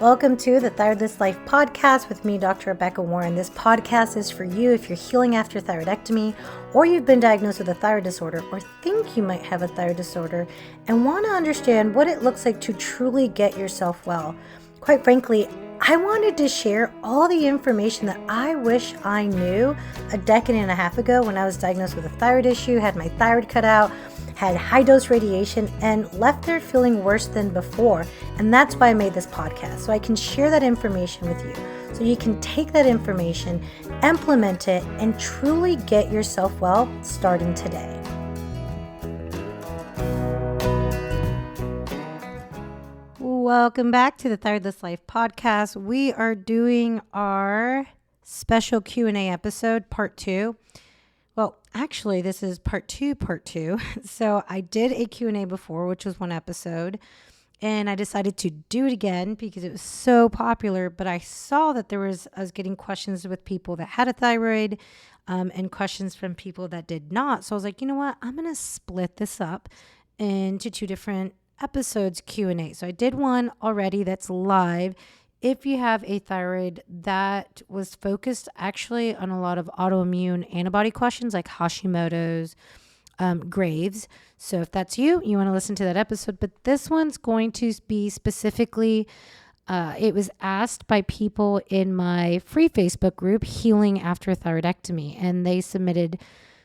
Welcome to the Thyroidless Life podcast with me, Dr. Rebecca Warren. This podcast is for you if you're healing after thyroidectomy, or you've been diagnosed with a thyroid disorder, or think you might have a thyroid disorder, and want to understand what it looks like to truly get yourself well. Quite frankly, I wanted to share all the information that I wish I knew a decade and a half ago when I was diagnosed with a thyroid issue, had my thyroid cut out, had high dose radiation, and left there feeling worse than before. And that's why I made this podcast, so I can share that information with you. So you can take that information, implement it, and truly get yourself well starting today. Welcome back to the Thyroidless Life podcast. We are doing our special Q&A episode, part 2. Well, actually, this is part two. So I did a Q&A before, which was one episode, and I decided to do it again because it was so popular. But I saw that I was getting questions with people that had a thyroid and questions from people that did not. So I was like, you know what? I'm going to split this up into 2 different episodes Q&A. So I did one already that's live. If you have a thyroid, that was focused actually on a lot of autoimmune antibody questions like Hashimoto's, Graves. So if that's you want to listen to that episode. But this one's going to be specifically, it was asked by people in my free Facebook group, Healing After Thyroidectomy. And they submitted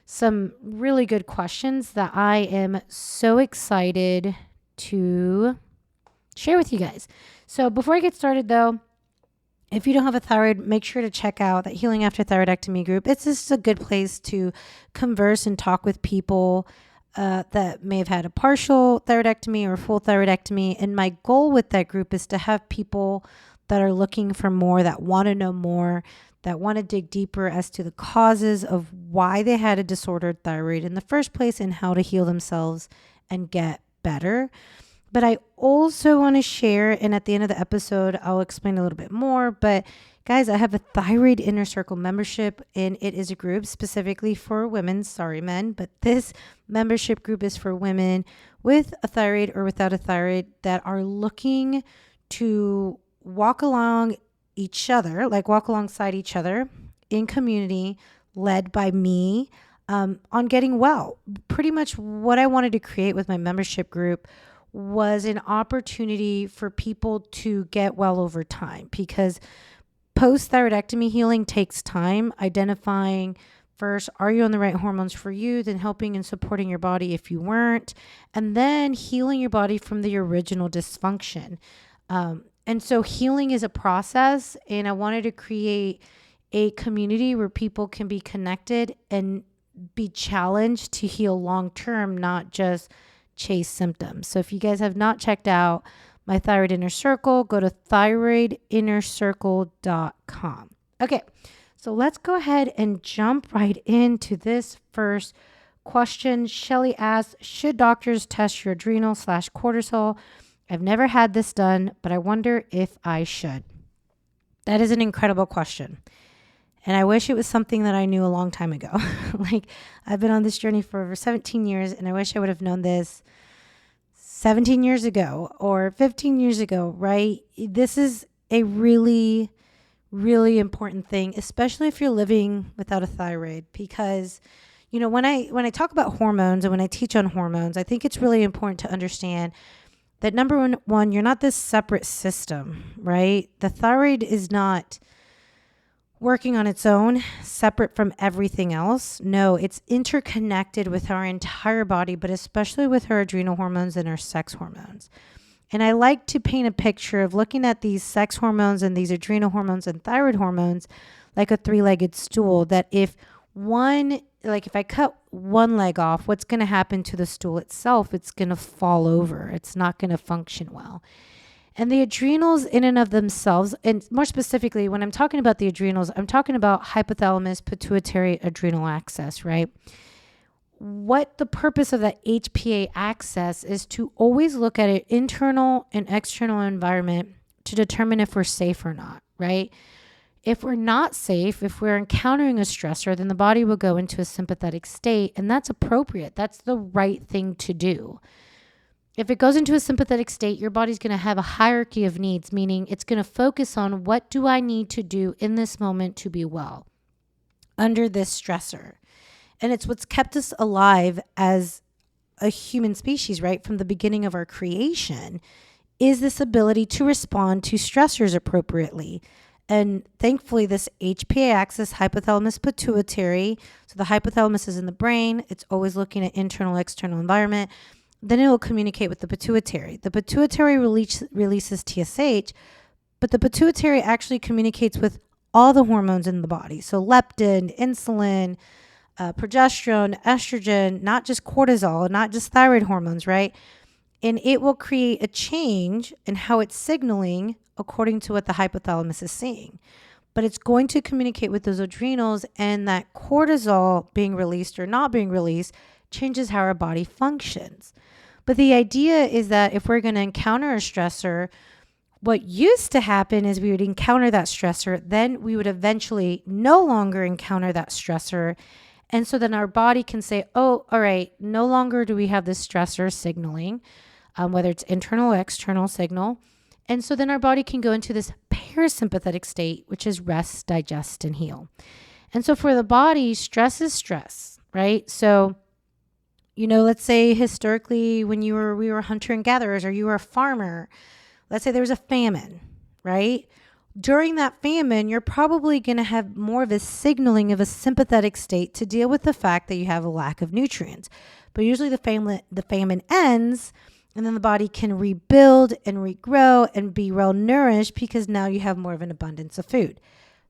some really good questions that I am so excited to share with you guys. So before I get started though, if you don't have a thyroid, make sure to check out that Healing After Thyroidectomy group. It's just a good place to converse and talk with people that may have had a partial thyroidectomy or full thyroidectomy. And my goal with that group is to have people that are looking for more, that want to know more, that want to dig deeper as to the causes of why they had a disordered thyroid in the first place and how to heal themselves and get better. But I also want to share, and at the end of the episode, I'll explain a little bit more. But guys, I have a Thyroid Inner Circle membership, and it is a group specifically for women. Sorry, men, but this membership group is for women with a thyroid or without a thyroid that are looking to walk alongside each other in community, led by me, on getting well. Pretty much what I wanted to create with my membership group was an opportunity for people to get well over time, because post-thyroidectomy healing takes time. Identifying first, are you on the right hormones for you? Then helping and supporting your body if you weren't, and then healing your body from the original dysfunction. And so healing is a process, and I wanted to create a community where people can be connected and be challenged to heal long-term, not just chase symptoms. So if you guys have not checked out my Thyroid Inner Circle, go to thyroidinnercircle.com. Okay, so let's go ahead and jump right into this first question. Shelly asks, should doctors test your adrenal/cortisol? I've never had this done, but I wonder if I should. That is an incredible question. And I wish it was something that I knew a long time ago. Like, I've been on this journey for over 17 years, and I wish I would have known this 17 years ago or 15 years ago, right? This is a really, really important thing, especially if you're living without a thyroid, because, you know, when I talk about hormones and when I teach on hormones, I think it's really important to understand that number one, you're not this separate system, right? The thyroid is not working on its own, separate from everything else. No, it's interconnected with our entire body, but especially with our adrenal hormones and our sex hormones. And I like to paint a picture of looking at these sex hormones and these adrenal hormones and thyroid hormones like a 3-legged stool, that if I cut one leg off, what's going to happen to the stool itself? It's going to fall over. It's not going to function well. And the adrenals in and of themselves, and more specifically, when I'm talking about the adrenals, I'm talking about hypothalamus pituitary adrenal axis, right? What the purpose of that HPA axis is to always look at an internal and external environment to determine if we're safe or not, right? If we're not safe, if we're encountering a stressor, then the body will go into a sympathetic state, and that's appropriate. That's the right thing to do. if it goes into a sympathetic state, your body's going to have a hierarchy of needs, meaning it's going to focus on what do I need to do in this moment to be well under this stressor. And it's what's kept us alive as a human species, right? From the beginning of our creation, is this ability to respond to stressors appropriately. And thankfully, this HPA axis, hypothalamus pituitary, so the hypothalamus is in the brain, it's always looking at internal, external environment. Then it will communicate with the pituitary. The pituitary releases TSH, but the pituitary actually communicates with all the hormones in the body. So leptin, insulin, progesterone, estrogen, not just cortisol, not just thyroid hormones, right? And it will create a change in how it's signaling according to what the hypothalamus is seeing. But it's going to communicate with those adrenals, and that cortisol being released or not being released changes how our body functions. But the idea is that if we're going to encounter a stressor, what used to happen is we would encounter that stressor, then we would eventually no longer encounter that stressor. And so then our body can say, oh, all right, no longer do we have this stressor signaling, whether it's internal or external signal. And so then our body can go into this parasympathetic state, which is rest, digest, and heal. And so for the body, stress is stress, right? So, let's say historically when we were hunter and gatherers, or you were a farmer, let's say there was a famine, right? During that famine, you're probably going to have more of a signaling of a sympathetic state to deal with the fact that you have a lack of nutrients. But usually the famine ends, and then the body can rebuild and regrow and be well nourished because now you have more of an abundance of food.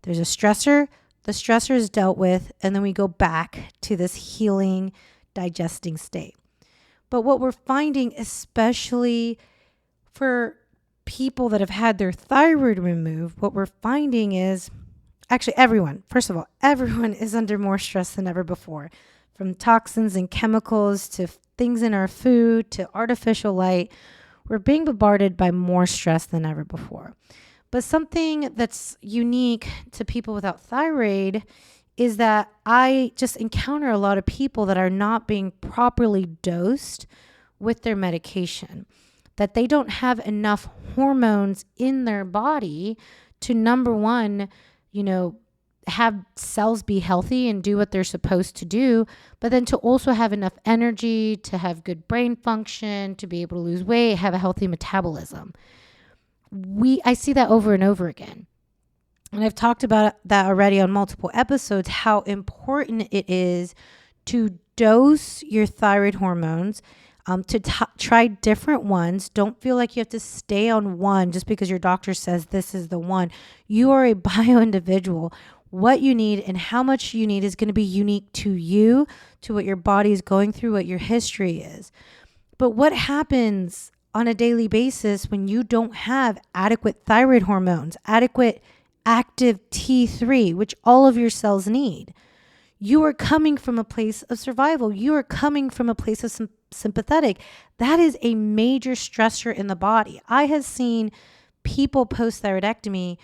There's a stressor, the stressor is dealt with, and then we go back to this healing, digesting state. But what we're finding, especially for people that have had their thyroid removed, what we're finding is actually everyone is under more stress than ever before, from toxins and chemicals to things in our food to artificial light. We're being bombarded by more stress than ever before. But something that's unique to people without thyroid is that I just encounter a lot of people that are not being properly dosed with their medication, that they don't have enough hormones in their body to, number one, have cells be healthy and do what they're supposed to do, but then to also have enough energy, to have good brain function, to be able to lose weight, have a healthy metabolism. I see that over and over again. And I've talked about that already on multiple episodes, how important it is to dose your thyroid hormones, to try different ones. Don't feel like you have to stay on one just because your doctor says this is the one. You are a bio individual. What you need and how much you need is going to be unique to you, to what your body is going through, what your history is. But what happens on a daily basis when you don't have adequate thyroid hormones, adequate active T3, which all of your cells need? You are coming from a place of survival. You are coming from a place of sympathetic. That is a major stressor in the body. I have seen people post thyroidectomy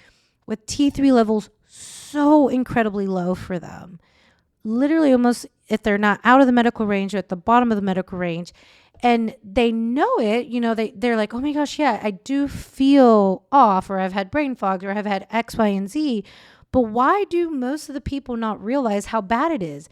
with T3 levels so incredibly low for them. Literally almost, if they're not out of the medical range or at the bottom of the medical range, and they know it, they're like, oh my gosh, yeah, I do feel off, or I've had brain fog, or I've had X, Y, and Z. But why do most of the people not realize how bad it is?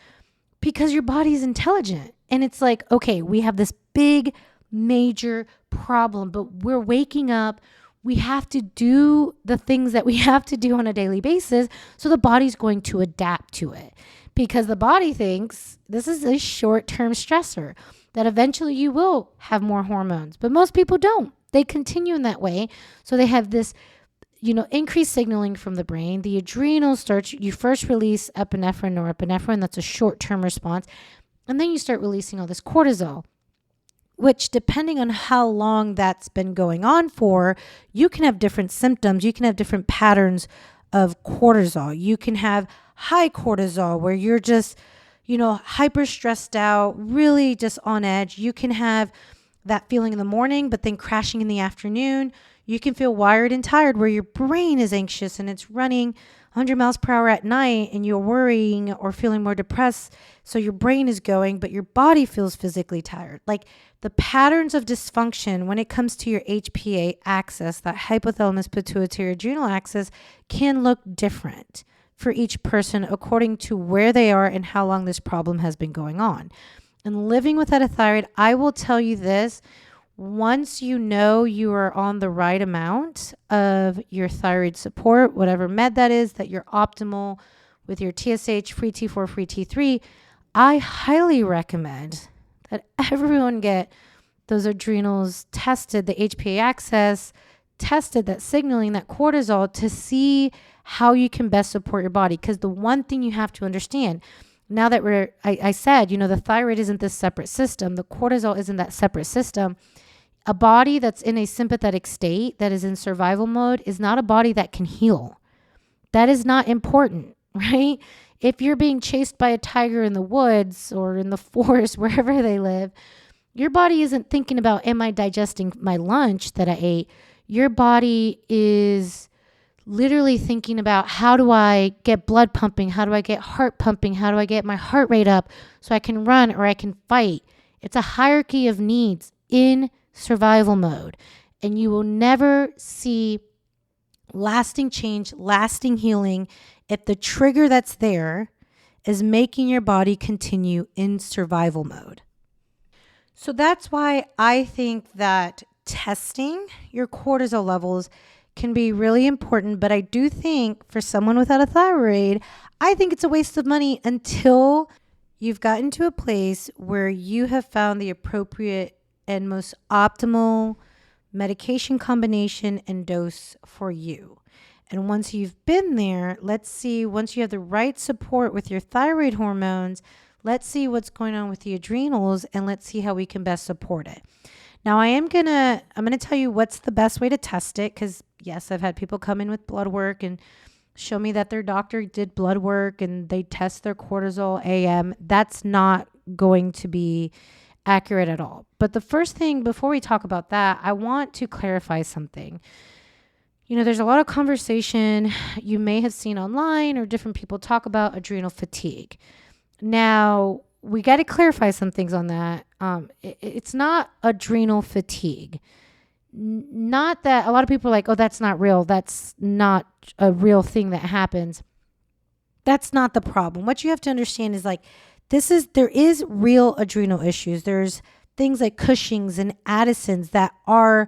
Because your body is intelligent. And it's like, okay, we have this big, major problem, but we're waking up. We have to do the things that we have to do on a daily basis. So the body's going to adapt to it, because the body thinks this is a short-term stressor, that eventually you will have more hormones. But most people don't. They continue in that way. So they have this increased signaling from the brain. The adrenals starts, you first release epinephrine, norepinephrine. That's a short-term response. And then you start releasing all this cortisol, which, depending on how long that's been going on for, you can have different symptoms. You can have different patterns of cortisol. You can have high cortisol where you're just, hyper stressed out, really just on edge. You can have that feeling in the morning, but then crashing in the afternoon. You can feel wired and tired where your brain is anxious and it's running 100 miles per hour at night and you're worrying or feeling more depressed, so your brain is going, but your body feels physically tired. Like the patterns of dysfunction when it comes to your HPA axis, that hypothalamus pituitary adrenal axis, can look different for each person according to where they are and how long this problem has been going on. And living without a thyroid, I will tell you this, once you know you are on the right amount of your thyroid support, whatever med that is, that you're optimal with your TSH, free T4, free T3, I highly recommend that everyone get those adrenals tested, the HPA axis tested, that signaling, that cortisol, to see how you can best support your body. Because the one thing you have to understand, now that I said, the thyroid isn't this separate system, the cortisol isn't that separate system. A body that's in a sympathetic state, that is in survival mode, is not a body that can heal. That is not important, right? If you're being chased by a tiger in the woods or in the forest, wherever they live, your body isn't thinking about, am I digesting my lunch that I ate? Your body is literally thinking about, how do I get blood pumping? How do I get heart pumping? How do I get my heart rate up so I can run or I can fight? It's a hierarchy of needs in survival mode. And you will never see lasting change, lasting healing, if the trigger that's there is making your body continue in survival mode. So that's why I think that testing your cortisol levels can be really important. But I do think for someone without a thyroid, I think it's a waste of money until you've gotten to a place where you have found the appropriate and most optimal medication combination and dose for you. And once you've been there, let's see, once you have the right support with your thyroid hormones, let's see what's going on with the adrenals, and let's see how we can best support it. Now, I'm going to tell you what's the best way to test it, because yes, I've had people come in with blood work and show me that their doctor did blood work and they test their cortisol AM. That's not going to be accurate at all. But the first thing, before we talk about that, I want to clarify something. There's a lot of conversation you may have seen online or different people talk about adrenal fatigue. Now, we got to clarify some things on that. It's not adrenal fatigue. Not that a lot of people are like, oh, that's not real. That's not a real thing that happens. That's not the problem. What you have to understand is there is real adrenal issues. There's things like Cushing's and Addison's that are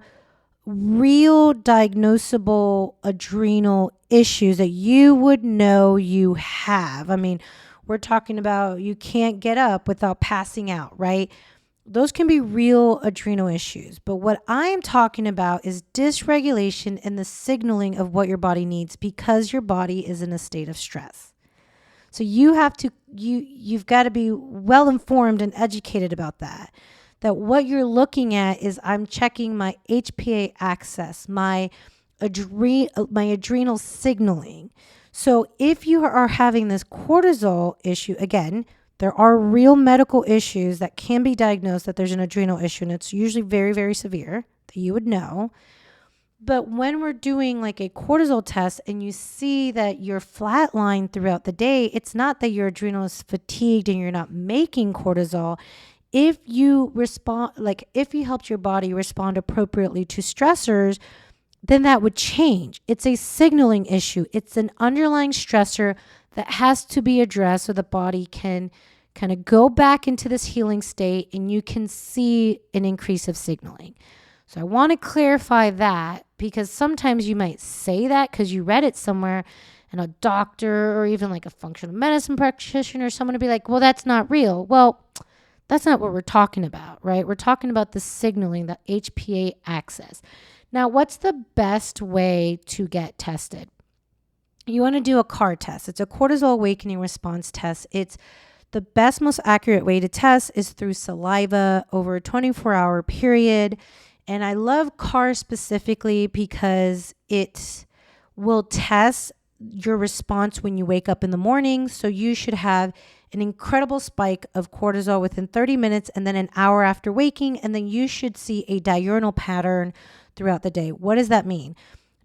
real diagnosable adrenal issues that you would know you have. I mean, we're talking about you can't get up without passing out, right? Those can be real adrenal issues. But what I'm talking about is dysregulation and the signaling of what your body needs because your body is in a state of stress. So you've got to be well informed and educated about that. That what you're looking at is, I'm checking my HPA axis, my adrenal signaling. So if you are having this cortisol issue, again, there are real medical issues that can be diagnosed that there's an adrenal issue, and it's usually very, very severe that you would know. But when we're doing like a cortisol test and you see that you're flatlined throughout the day, it's not that your adrenal is fatigued and you're not making cortisol. If you helped your body respond appropriately to stressors, then that would change. It's a signaling issue. It's an underlying stressor that has to be addressed so the body can kind of go back into this healing state and you can see an increase of signaling. So I want to clarify that, because sometimes you might say that because you read it somewhere and a doctor or even like a functional medicine practitioner or someone would be like, well, that's not real. Well, that's not what we're talking about, right? We're talking about the signaling, the HPA axis. Now, what's the best way to get tested? You want to do a CAR test. It's a cortisol awakening response test. It's the best, most accurate way to test is through saliva over a 24-hour period. And I love CAR specifically because it will test your response when you wake up in the morning. So you should have an incredible spike of cortisol within 30 minutes and then an hour after waking. And then you should see a diurnal pattern throughout the day. What does that mean?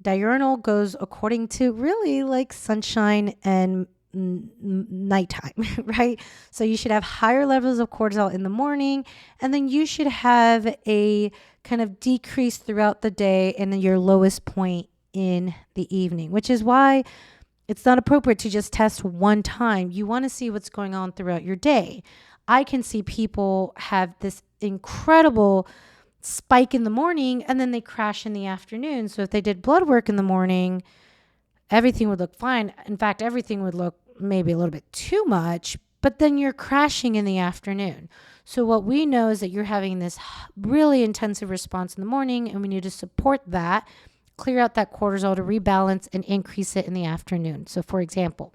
Diurnal goes according to really like sunshine and nighttime, right? So you should have higher levels of cortisol in the morning, and then you should have a kind of decrease throughout the day and then your lowest point in the evening, which is why it's not appropriate to just test one time. You want to see what's going on throughout your day. I can see people have this incredible spike in the morning and then they crash in the afternoon. So if they did blood work in the morning, everything would look fine. In fact, everything would look maybe a little bit too much, but then you're crashing in the afternoon. So what we know is that you're having this really intensive response in the morning, and we need to support that, clear out that cortisol to rebalance and increase it in the afternoon. So for example,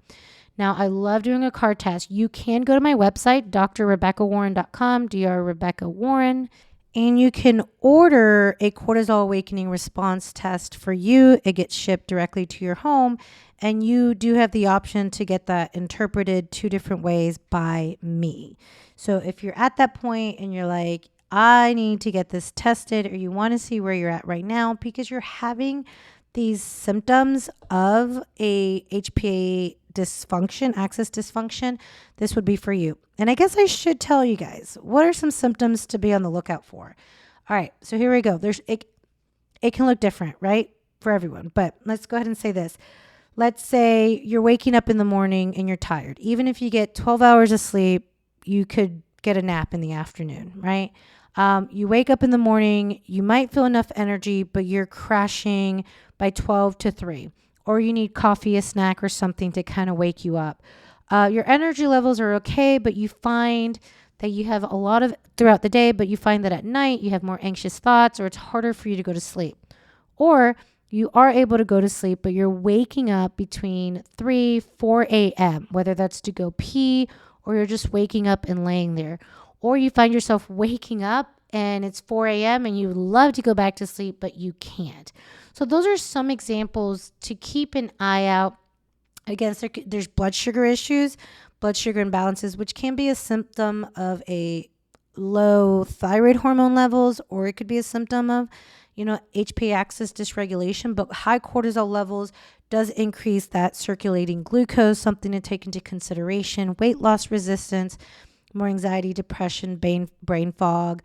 now I love doing a card test. You can go to my website, drrebeccawarren.com, Dr. Rebecca Warren, and you can order a cortisol awakening response test for you. It gets shipped directly to your home, and you do have the option to get that interpreted 2 different ways by me. So if you're at that point and you're like, I need to get this tested, or you want to see where you're at right now because you're having these symptoms of a HPA dysfunction, axis dysfunction, this would be for you. And I guess I should tell you guys, what are some symptoms to be on the lookout for? All right, so here we go. It can look different, right, for everyone. But let's go ahead and say this. Let's say you're waking up in the morning and you're tired. Even if you get 12 hours of sleep, you could get a nap in the afternoon, right? You wake up in the morning, you might feel enough energy, but you're crashing by 12 to 3. Or you need coffee, a snack, or something to kind of wake you up. Your energy levels are okay, but you find that you have a lot of throughout the day, but you find that at night you have more anxious thoughts, or it's harder for you to go to sleep. Or you are able to go to sleep, but you're waking up between 3, 4 a.m., whether that's to go pee or you're just waking up and laying there. Or you find yourself waking up and it's 4 a.m. and you would love to go back to sleep, but you can't. So those are some examples to keep an eye out. Again, there's blood sugar issues, blood sugar imbalances, which can be a symptom of a low thyroid hormone levels, or it could be a symptom of, HPA axis dysregulation. But high cortisol levels does increase that circulating glucose, something to take into consideration. Weight loss resistance, more anxiety, depression, brain fog,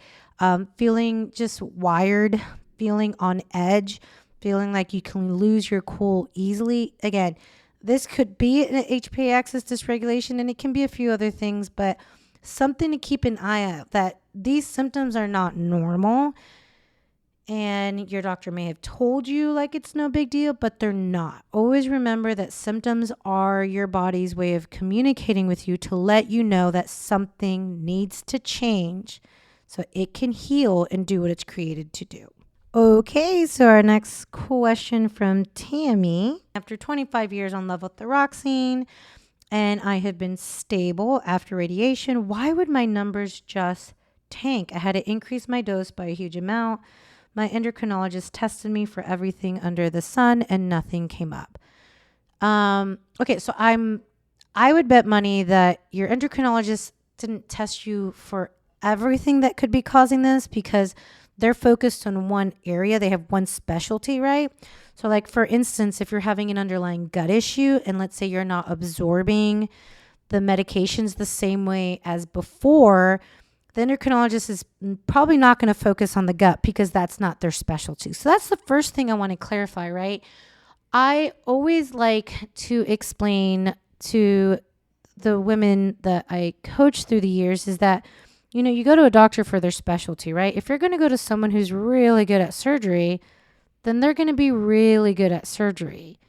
feeling just wired, feeling on edge, feeling like you can lose your cool easily. Again, this could be an HPA axis dysregulation, and it can be a few other things, but something to keep an eye out that these symptoms are not normal. And your doctor may have told you like it's no big deal, but they're not. Always remember that symptoms are your body's way of communicating with you to let you know that something needs to change so it can heal and do what it's created to do. Okay, so our next question from Tammy. After 25 years on levothyroxine and I have been stable after radiation, why would my numbers just tank? I had to increase my dose by a huge amount. My endocrinologist tested me for everything under the sun and nothing came up. Okay, so I would bet money that your endocrinologist didn't test you for everything that could be causing this, because they're focused on one area. They have one specialty, right? So like, for instance, if you're having an underlying gut issue and let's say you're not absorbing the medications the same way as before, the endocrinologist is probably not going to focus on the gut because that's not their specialty. So that's the first thing I want to clarify, right? I always like to explain to the women that I coach through the years is that, you go to a doctor for their specialty, right? If you're going to go to someone who's really good at surgery, then they're going to be really good at surgery.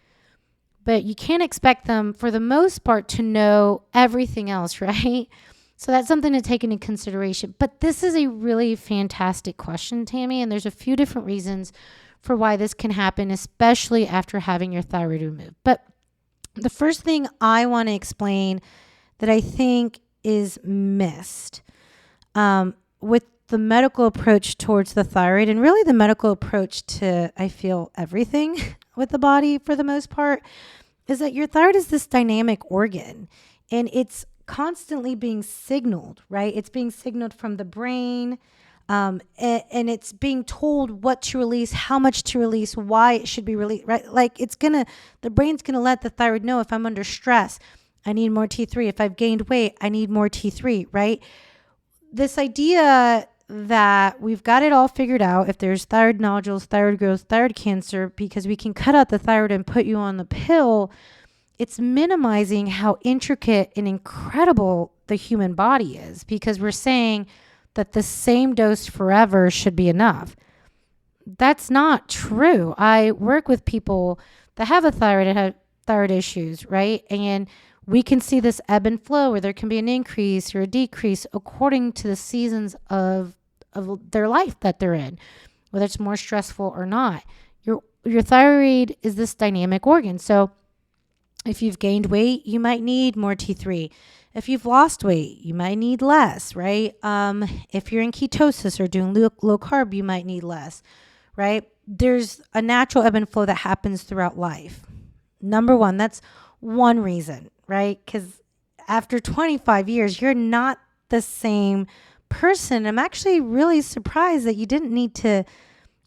But you can't expect them, for the most part, to know everything else, right? So that's something to take into consideration. But this is a really fantastic question, Tammy, and there's a few different reasons for why this can happen, especially after having your thyroid removed. But the first thing I want to explain that I think is missed with the medical approach towards the thyroid, and really the medical approach to, I feel, everything with the body for the most part, is that your thyroid is this dynamic organ, and it's constantly being signaled, right? It's being signaled from the brain And it's being told what to release, how much to release, why it should be released, right? Like the brain's going to let the thyroid know if I'm under stress, I need more T3. If I've gained weight, I need more T3, right? This idea that we've got it all figured out, if there's thyroid nodules, thyroid growth, thyroid cancer, because we can cut out the thyroid and put you on the pill, it's minimizing how intricate and incredible the human body is, because we're saying that the same dose forever should be enough. That's not true. I work with people that have a thyroid and have thyroid issues, right? And we can see this ebb and flow where there can be an increase or a decrease according to the seasons of their life that they're in, whether it's more stressful or not. Your thyroid is this dynamic organ. So if you've gained weight, you might need more T3. If you've lost weight, you might need less, right? If you're in ketosis or doing low carb, you might need less, right? There's a natural ebb and flow that happens throughout life. Number one, that's one reason, right? Because after 25 years, you're not the same person. I'm actually really surprised that you didn't need to,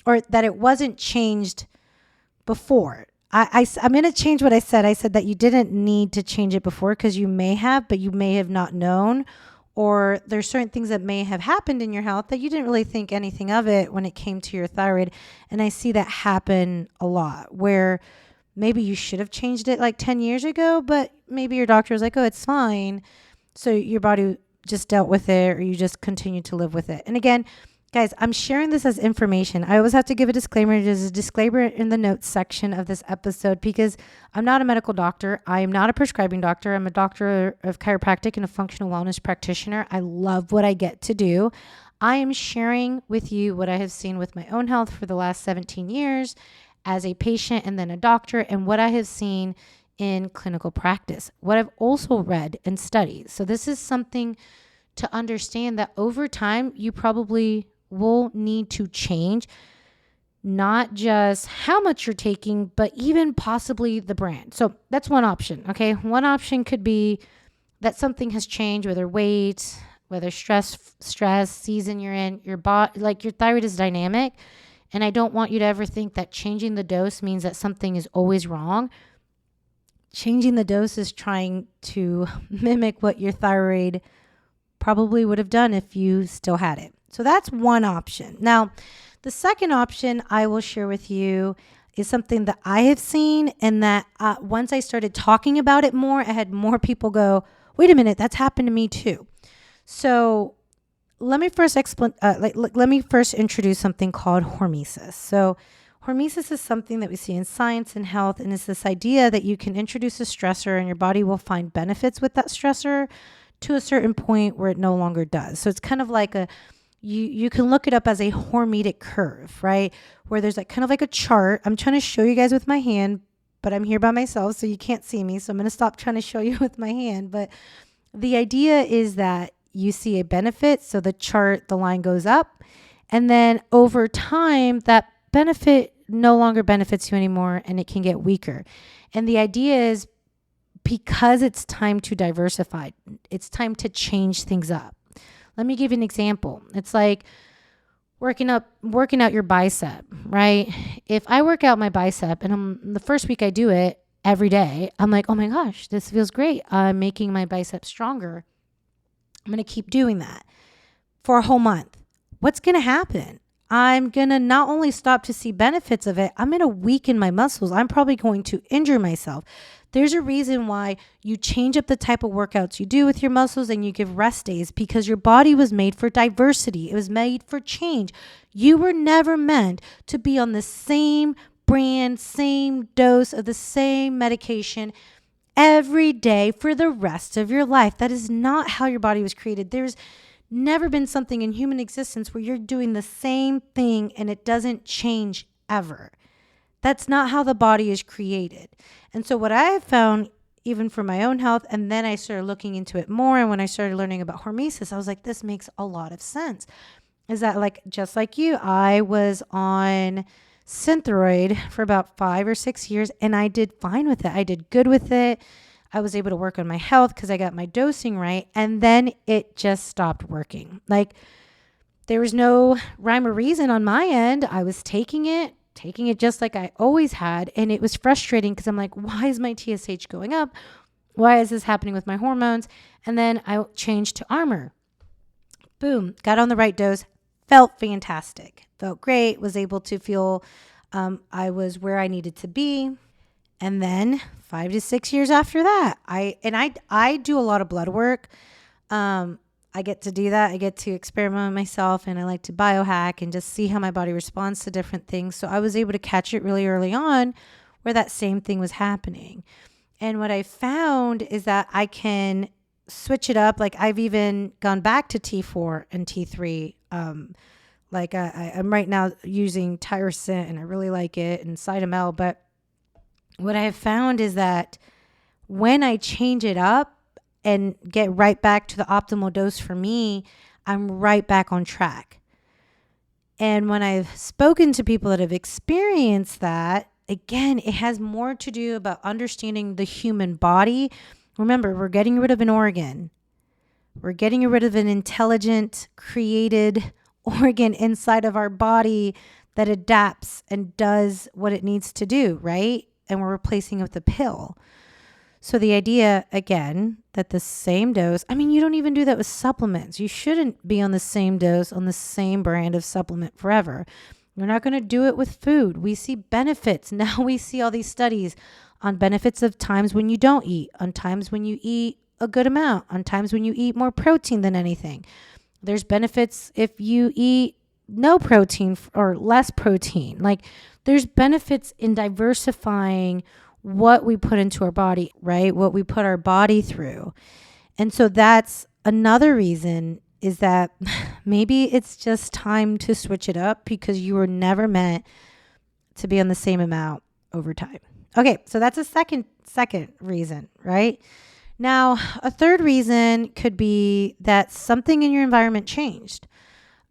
or that it wasn't changed before. I'm going to change what I said. I said that you didn't need to change it before, because you may have, but you may have not known, or there's certain things that may have happened in your health that you didn't really think anything of it when it came to your thyroid. And I see that happen a lot, where maybe you should have changed it like 10 years ago, but maybe your doctor was like, oh, it's fine. So your body just dealt with it, or you just continue to live with it. And again, guys, I'm sharing this as information. I always have to give a disclaimer. There's a disclaimer in the notes section of this episode, because I'm not a medical doctor. I am not a prescribing doctor. I'm a doctor of chiropractic and a functional wellness practitioner. I love what I get to do. I am sharing with you what I have seen with my own health for the last 17 years as a patient and then a doctor, and what I have seen in clinical practice, what I've also read and studied. So this is something to understand that over time, you probably will need to change not just how much you're taking, but even possibly the brand. So that's one option. Okay. One option could be that something has changed, whether weight, whether stress, season you're in, your body, like your thyroid is dynamic. And I don't want you to ever think that changing the dose means that something is always wrong. Changing the dose is trying to mimic what your thyroid probably would have done if you still had it. So that's one option. Now, the second option I will share with you is something that I have seen, and that once I started talking about it more, I had more people go, wait a minute, that's happened to me too. So let me first let me first introduce something called hormesis. So hormesis is something that we see in science and health, and it's this idea that you can introduce a stressor and your body will find benefits with that stressor to a certain point where it no longer does. So it's kind of like you can look it up as a hormetic curve, right? Where there's like kind of like a chart. I'm trying to show you guys with my hand, but I'm here by myself, so you can't see me. So I'm going to stop trying to show you with my hand. But the idea is that you see a benefit. So the chart, the line goes up. And then over time, that benefit no longer benefits you anymore, and it can get weaker. And the idea is, because it's time to diversify, it's time to change things up. Let me give you an example. It's like working out your bicep, right? If I work out my bicep and the first week I do it every day, I'm like, oh my gosh, this feels great. I'm making my bicep stronger. I'm going to keep doing that for a whole month. What's going to happen? I'm going to not only stop to see benefits of it, I'm going to weaken my muscles. I'm probably going to injure myself. There's a reason why you change up the type of workouts you do with your muscles and you give rest days, because your body was made for diversity. It was made for change. You were never meant to be on the same brand, same dose of the same medication every day for the rest of your life. That is not how your body was created. There's never been something in human existence where you're doing the same thing and it doesn't change ever. That's not how the body is created. And so what I have found, even for my own health, and then I started looking into it more, and when I started learning about hormesis, I was like, this makes a lot of sense. Is that like, just like you, I was on Synthroid for about 5 or 6 years, and I did fine with it. I did good with it. I was able to work on my health because I got my dosing right, and then it just stopped working. Like, there was no rhyme or reason on my end. I was taking it just like I always had. And it was frustrating because I'm like, why is my TSH going up? Why is this happening with my hormones? And then I changed to Armor. Boom, got on the right dose, felt fantastic, felt great, was able to feel I was where I needed to be. And then 5 to 6 years after that, I do a lot of blood work. I get to do that. I get to experiment with myself, and I like to biohack and just see how my body responds to different things. So I was able to catch it really early on where that same thing was happening. And what I found is that I can switch it up. Like I've even gone back to T4 and T3. I'm right now using Tyrosine, and I really like it, and Cytomel. But what I have found is that when I change it up and get right back to the optimal dose for me, I'm right back on track. And when I've spoken to people that have experienced that, again, it has more to do about understanding the human body. Remember, we're getting rid of an organ. We're getting rid of an intelligent, created organ inside of our body that adapts and does what it needs to do, right? And we're replacing it with a pill. So the idea, again, that the same dose, you don't even do that with supplements. You shouldn't be on the same dose on the same brand of supplement forever. You're not going to do it with food. We see benefits. Now we see all these studies on benefits of times when you don't eat, on times when you eat a good amount, on times when you eat more protein than anything. There's benefits if you eat no protein or less protein. Like there's benefits in diversifying what we put into our body, right? What we put our body through. And so that's another reason is that maybe it's just time to switch it up because you were never meant to be on the same amount over time. Okay, so that's a second reason, right? Now, a third reason could be that something in your environment changed.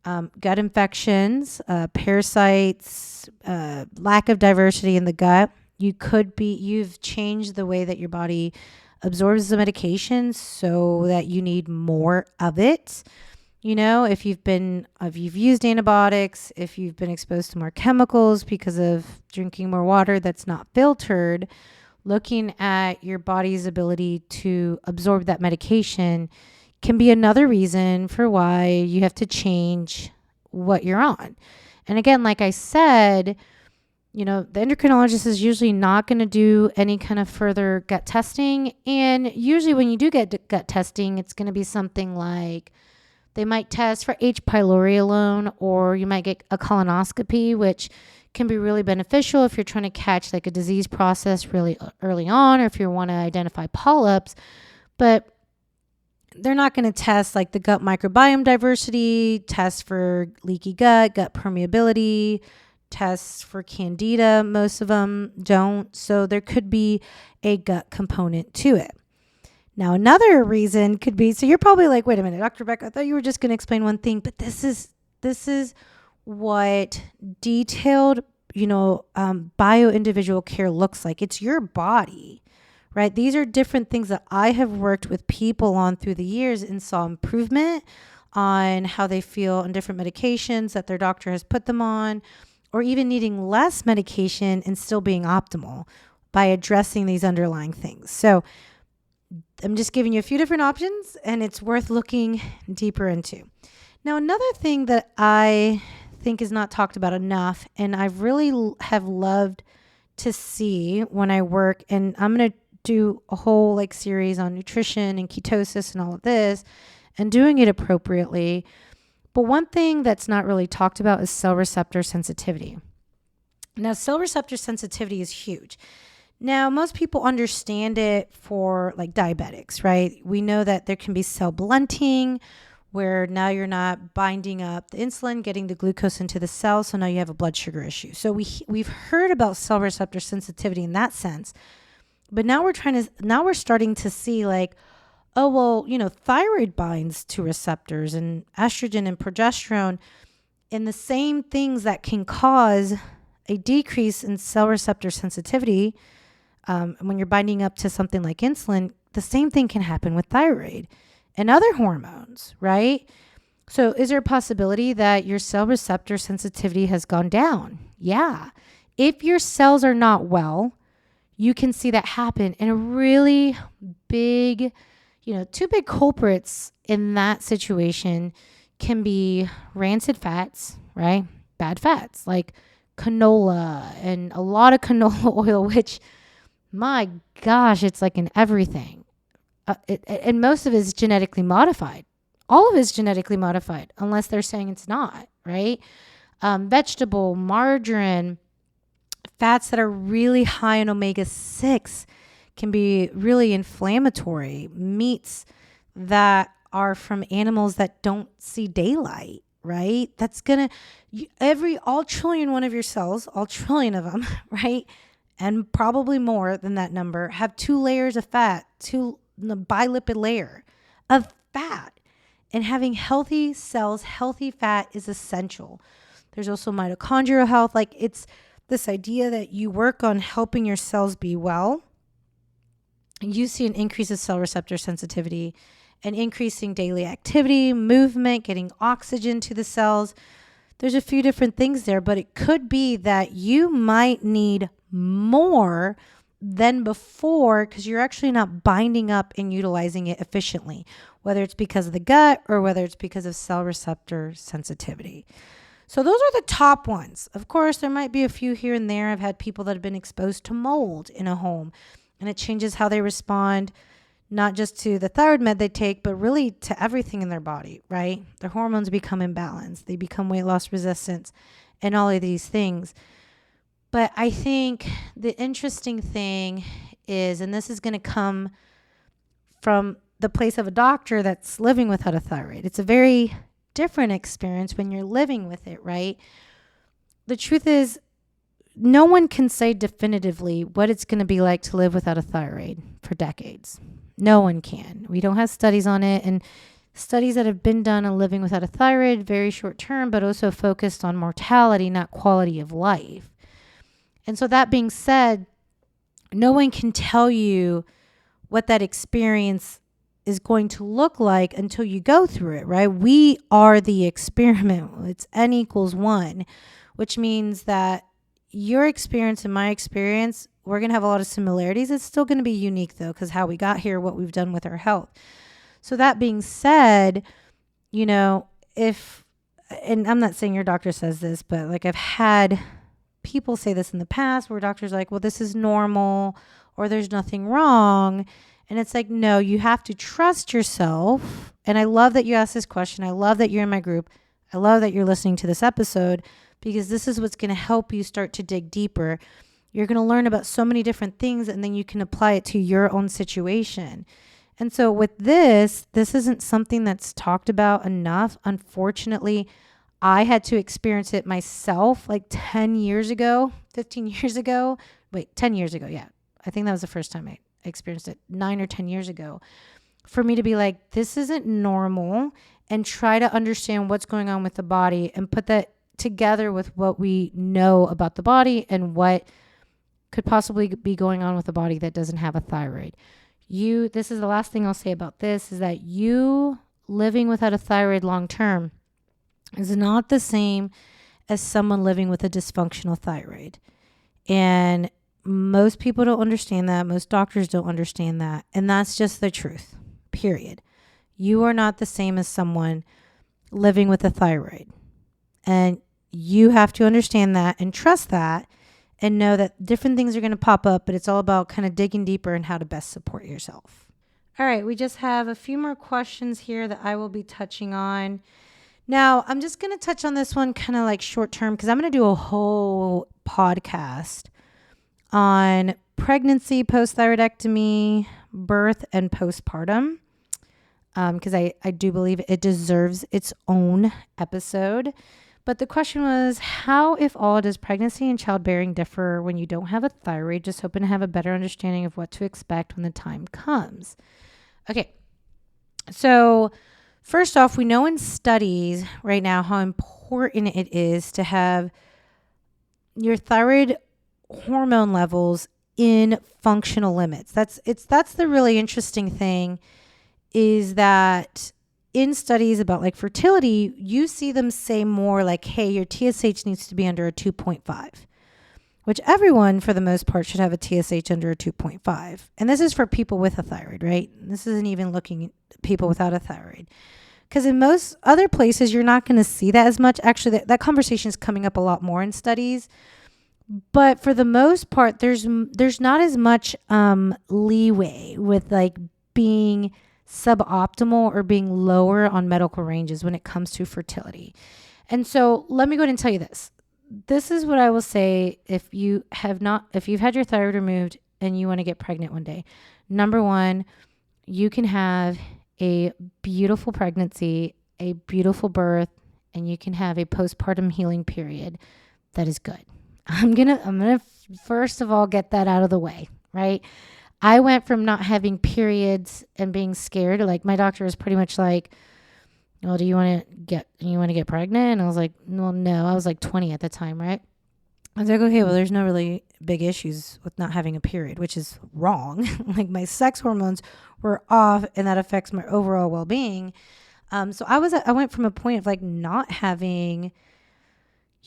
Gut infections, parasites, lack of diversity in the gut. You've changed the way that your body absorbs the medication so that you need more of it. If you've used antibiotics, if you've been exposed to more chemicals because of drinking more water that's not filtered, looking at your body's ability to absorb that medication can be another reason for why you have to change what you're on. And again, like I said, the endocrinologist is usually not going to do any kind of further gut testing. And usually when you do get gut testing, it's going to be something like they might test for H. pylori alone, or you might get a colonoscopy, which can be really beneficial if you're trying to catch like a disease process really early on, or if you want to identify polyps. But they're not going to test like the gut microbiome diversity, test for leaky gut permeability, tests for candida. Most of them don't. So there could be a gut component to it. Now, another reason could be, so you're probably like, wait a minute, Dr. Beck, I thought you were just going to explain one thing, but this is what detailed, bio-individual care looks like. It's your body, right? These are different things that I have worked with people on through the years and saw improvement on how they feel on different medications that their doctor has put them on, or even needing less medication and still being optimal by addressing these underlying things. So I'm just giving you a few different options, and it's worth looking deeper into. Now, another thing that I think is not talked about enough, and I really have loved to see when I work, and I'm going to do a whole series on nutrition and ketosis and all of this, and doing it appropriately. But one thing that's not really talked about is cell receptor sensitivity. Now, cell receptor sensitivity is huge. Now, most people understand it for diabetics, right? We know that there can be cell blunting, where now you're not binding up the insulin, getting the glucose into the cell, so now you have a blood sugar issue. So we've heard about cell receptor sensitivity in that sense, but now we're starting to see thyroid binds to receptors and estrogen and progesterone, and the same things that can cause a decrease in cell receptor sensitivity. When you're binding up to something like insulin, the same thing can happen with thyroid and other hormones, right? So is there a possibility that your cell receptor sensitivity has gone down? Yeah. If your cells are not well, you can see that happen. And a really big, two big culprits in that situation can be rancid fats, right? Bad fats like canola and a lot of canola oil, which, my gosh, it's like in everything. And most of it is genetically modified. All of it is genetically modified, unless they're saying it's not, right? Vegetable, margarine, fats that are really high in omega-6 can be really inflammatory. Meats that are from animals that don't see daylight, right? That's going to, all trillion one of your cells, all trillion of them, right? And probably more than that number, have 2 layers of fat, the bilipid layer of fat. And having healthy cells, healthy fat is essential. There's also mitochondrial health. Like, it's this idea that you work on helping your cells be well. You see an increase of cell receptor sensitivity, an increasing daily activity, movement, getting oxygen to the cells. There's a few different things there, but it could be that you might need more than before because you're actually not binding up and utilizing it efficiently, whether it's because of the gut or whether it's because of cell receptor sensitivity. So those are the top ones. Of course, there might be a few here and there. I've had people that have been exposed to mold in a home, and it changes how they respond, not just to the thyroid med they take, but really to everything in their body, right? Their hormones become imbalanced. They become weight loss resistant and all of these things. But I think the interesting thing is, and this is going to come from the place of a doctor that's living without a thyroid. It's a very different experience when you're living with it, right? The truth is, no one can say definitively what it's going to be like to live without a thyroid for decades. No one can. We don't have studies on it, and studies that have been done on living without a thyroid, very short term, but also focused on mortality, not quality of life. And so that being said, no one can tell you what that experience is going to look like until you go through it, right? We are the experiment. It's N equals 1, which means that your experience and my experience, we're going to have a lot of similarities. It's still going to be unique though, because how we got here, what we've done with our health. So that being said, and I'm not saying your doctor says this, but like I've had people say this in the past where doctors are like, well, this is normal or there's nothing wrong. And it's like, no, you have to trust yourself. And I love that you asked this question. I love that you're in my group. I love that you're listening to this episode because this is what's going to help you start to dig deeper. You're going to learn about so many different things and then you can apply it to your own situation. And so with this isn't something that's talked about enough. Unfortunately, I had to experience it myself like 10 years ago, 15 years ago. Wait, 10 years ago. Yeah. I think that was the first time I experienced it 9 or 10 years ago for me to be like, this isn't normal, and try to understand what's going on with the body and put that together with what we know about the body and what could possibly be going on with the body that doesn't have a thyroid. This is the last thing I'll say about this, is that you living without a thyroid long term is not the same as someone living with a dysfunctional thyroid. And most people don't understand that. Most doctors don't understand that. And that's just the truth, period. You are not the same as someone living with a thyroid. And you have to understand that and trust that and know that different things are going to pop up, but it's all about kind of digging deeper and how to best support yourself. All right, we just have a few more questions here that I will be touching on. Now, I'm just going to touch on this one kind of like short term because I'm going to do a whole podcast on pregnancy, post-thyroidectomy, birth, and postpartum because I do believe it deserves its own episode. But the question was, how, if all, does pregnancy and childbearing differ when you don't have a thyroid? Just hoping to have a better understanding of what to expect when the time comes. Okay, so first off, we know in studies right now how important it is to have your thyroid hormone levels in functional limits. That's the really interesting thing, is that in studies about like fertility, you see them say more like, hey, your TSH needs to be under a 2.5, which everyone for the most part should have a TSH under a 2.5. And this is for people with a thyroid, right? This isn't even looking at people without a thyroid. Because in most other places, you're not going to see that as much. Actually, that conversation is coming up a lot more in studies. But for the most part, there's not as much leeway with like being suboptimal or being lower on medical ranges when it comes to fertility. And so let me go ahead and tell you this. This is what I will say if you've had your thyroid removed and you want to get pregnant one day. Number one, you can have a beautiful pregnancy, a beautiful birth, and you can have a postpartum healing period that is good. I'm gonna first of all get that out of the way, right? I went from not having periods and being scared. Like my doctor was pretty much like, "Well, do you want to get pregnant?" And I was like, "Well, no." I was like 20 at the time, right? I was like, "Okay, well, there's no really big issues with not having a period," which is wrong. Like my sex hormones were off, and that affects my overall well-being. So I went from a point of like not having,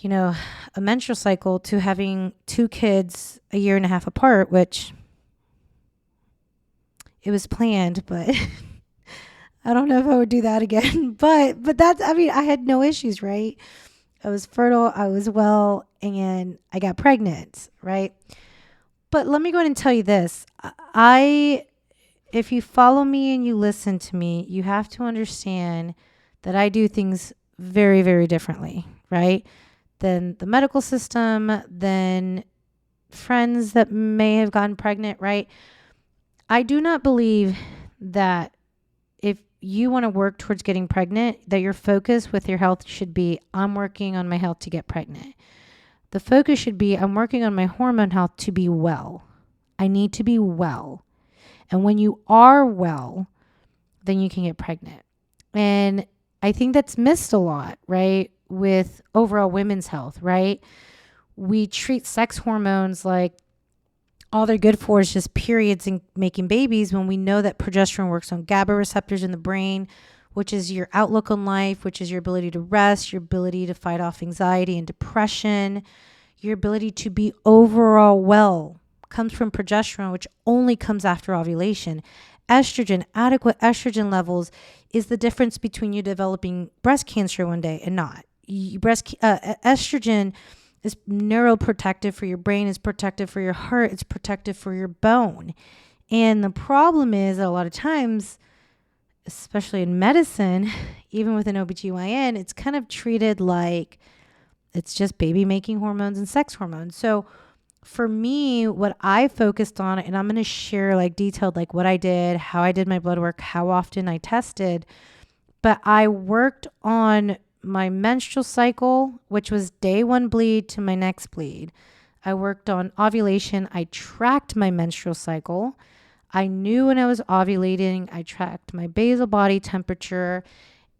a menstrual cycle to having 2 kids a year and a half apart, which it was planned, but I don't know if I would do that again. But I had no issues, right? I was fertile, I was well, and I got pregnant, right? But let me go ahead and tell you this. If you follow me and you listen to me, you have to understand that I do things very, very differently, right? Than the medical system, than friends that may have gotten pregnant, right? I do not believe that if you want to work towards getting pregnant, that your focus with your health should be, I'm working on my health to get pregnant. The focus should be, I'm working on my hormone health to be well. I need to be well. And when you are well, then you can get pregnant. And I think that's missed a lot, right? With overall women's health, right? We treat sex hormones like all they're good for is just periods and making babies, when we know that progesterone works on GABA receptors in the brain, which is your outlook on life, which is your ability to rest, your ability to fight off anxiety and depression, your ability to be overall well comes from progesterone, which only comes after ovulation. Estrogen, adequate estrogen levels is the difference between you developing breast cancer one day and not. Estrogen is neuroprotective for your brain, it's protective for your heart, it's protective for your bone. And the problem is that a lot of times, especially in medicine, even with an OBGYN, it's kind of treated like it's just baby making hormones and sex hormones. So for me, what I focused on, and I'm going to share like detailed, like what I did, how I did my blood work, how often I tested, but I worked on my menstrual cycle, which was day 1 bleed to my next bleed. I worked on ovulation. I tracked my menstrual cycle. I knew when I was ovulating. I tracked my basal body temperature,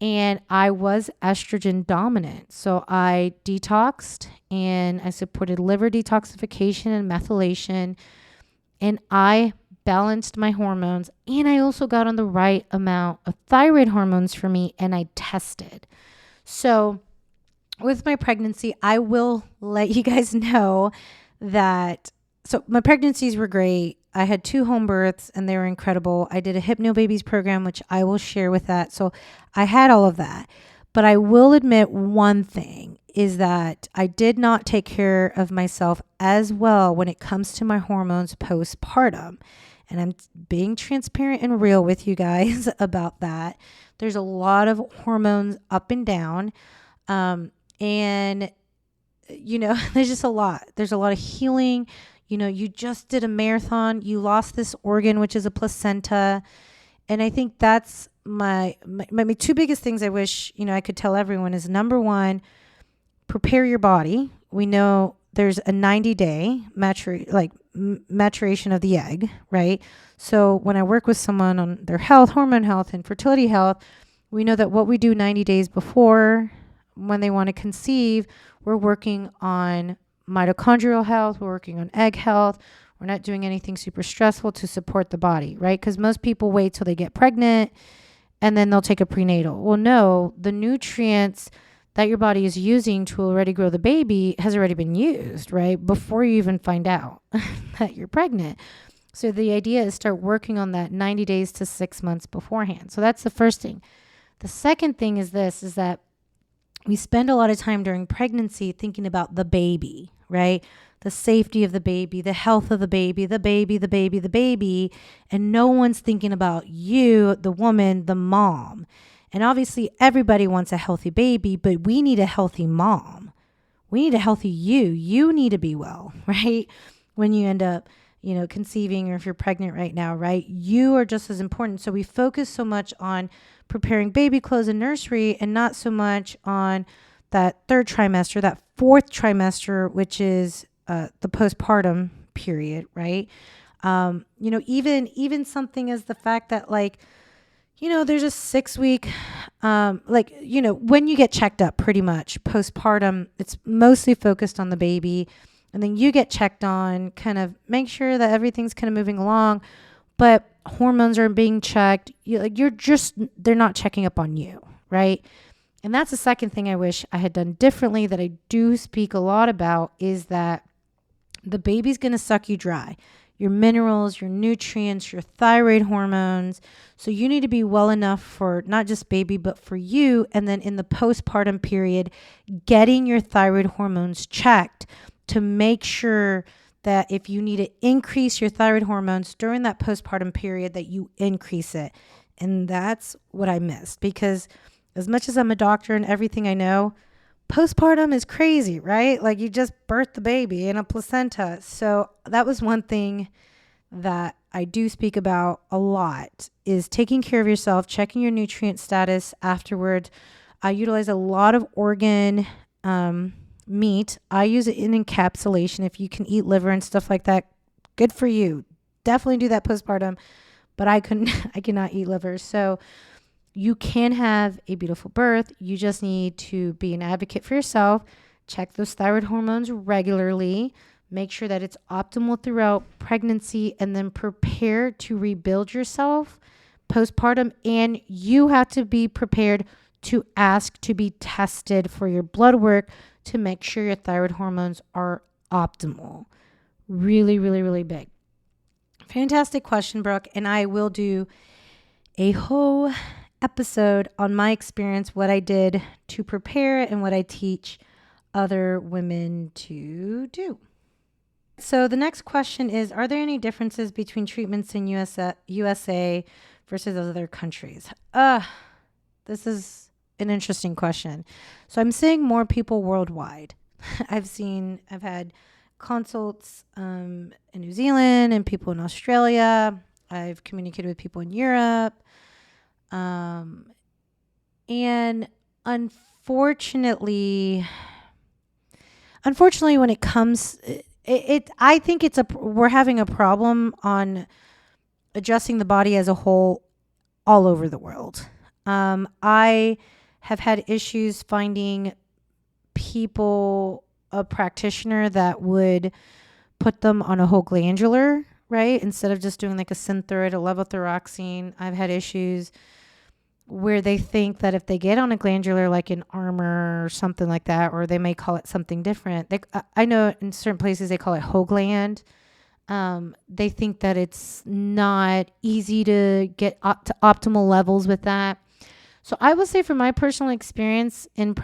and I was estrogen dominant. So I detoxed and I supported liver detoxification and methylation, and I balanced my hormones, and I also got on the right amount of thyroid hormones for me, and I tested. So with my pregnancy, I will let you guys know that, so my pregnancies were great. I had 2 home births and they were incredible. I did a HypnoBabies program, which I will share with that. So I had all of that. But I will admit one thing is that I did not take care of myself as well when it comes to my hormones postpartum. And I'm being transparent and real with you guys about that. There's a lot of hormones up and down. And, there's just a lot. There's a lot of healing. You just did a marathon. You lost this organ, which is a placenta. And I think that's my 2 biggest things I wish, I could tell everyone is, number 1, prepare your body. We know there's a 90-day maturation of the egg, right? So when I work with someone on their health, hormone health, and fertility health, we know that what we do 90 days before, when they want to conceive, we're working on mitochondrial health, we're working on egg health. We're not doing anything super stressful to support the body, right? Because most people wait till they get pregnant and then they'll take a prenatal. Well, no, the nutrients that your body is using to already grow the baby has already been used, right? Before you even find out that you're pregnant. So the idea is start working on that 90 days to 6 months beforehand. So that's the first thing. The second thing is this, is that we spend a lot of time during pregnancy thinking about the baby, right? The safety of the baby, the health of the baby, the baby, the baby, the baby. And no one's thinking about you, the woman, the mom. And obviously everybody wants a healthy baby, but we need a healthy mom. We need a healthy you. You need to be well, right? When you end up, conceiving, or if you're pregnant right now, right? You are just as important. So we focus so much on preparing baby clothes in nursery and not so much on that third trimester, that fourth trimester, which is the postpartum period, right? Even something as the fact that there's a 6-week, when you get checked up pretty much postpartum, it's mostly focused on the baby. And then you get checked on, kind of make sure that everything's kind of moving along, but hormones are being checked. They're not checking up on you, right? And that's the second thing I wish I had done differently that I do speak a lot about, is that the baby's going to suck you dry. Your minerals, your nutrients, your thyroid hormones. So you need to be well enough for not just baby, but for you. And then in the postpartum period, getting your thyroid hormones checked to make sure that if you need to increase your thyroid hormones during that postpartum period, that you increase it. And that's what I missed, because as much as I'm a doctor and everything I know, postpartum is crazy, right? Like, you just birthed the baby in a placenta. So that was one thing that I do speak about a lot, is taking care of yourself, checking your nutrient status afterwards. I utilize a lot of organ meat. I use it in encapsulation. If you can eat liver and stuff like that, good for you. Definitely do that postpartum, but I cannot eat liver. So you can have a beautiful birth. You just need to be an advocate for yourself. Check those thyroid hormones regularly. Make sure that it's optimal throughout pregnancy, and then prepare to rebuild yourself postpartum. And you have to be prepared to ask to be tested for your blood work to make sure your thyroid hormones are optimal. Really, really, really big. Fantastic question, Brooke. And I will do a whole episode on my experience, what I did to prepare and what I teach other women to do. So the next question is, are there any differences between treatments in USA versus other countries? This is an interesting question. So I'm seeing more people worldwide. I've had consults in New Zealand and people in Australia. I've communicated with people in Europe. And unfortunately, when it comes, I think we're having a problem on adjusting the body as a whole all over the world. I have had issues finding a practitioner that would put them on a whole glandular, right? Instead of just doing like a synthroid, a levothyroxine. I've had issues where they think that if they get on a glandular, like an Armor or something like that, or they may call it something different. I know in certain places they call it whole gland. They think that it's not easy to get to optimal levels with that. So I will say, from my personal experience in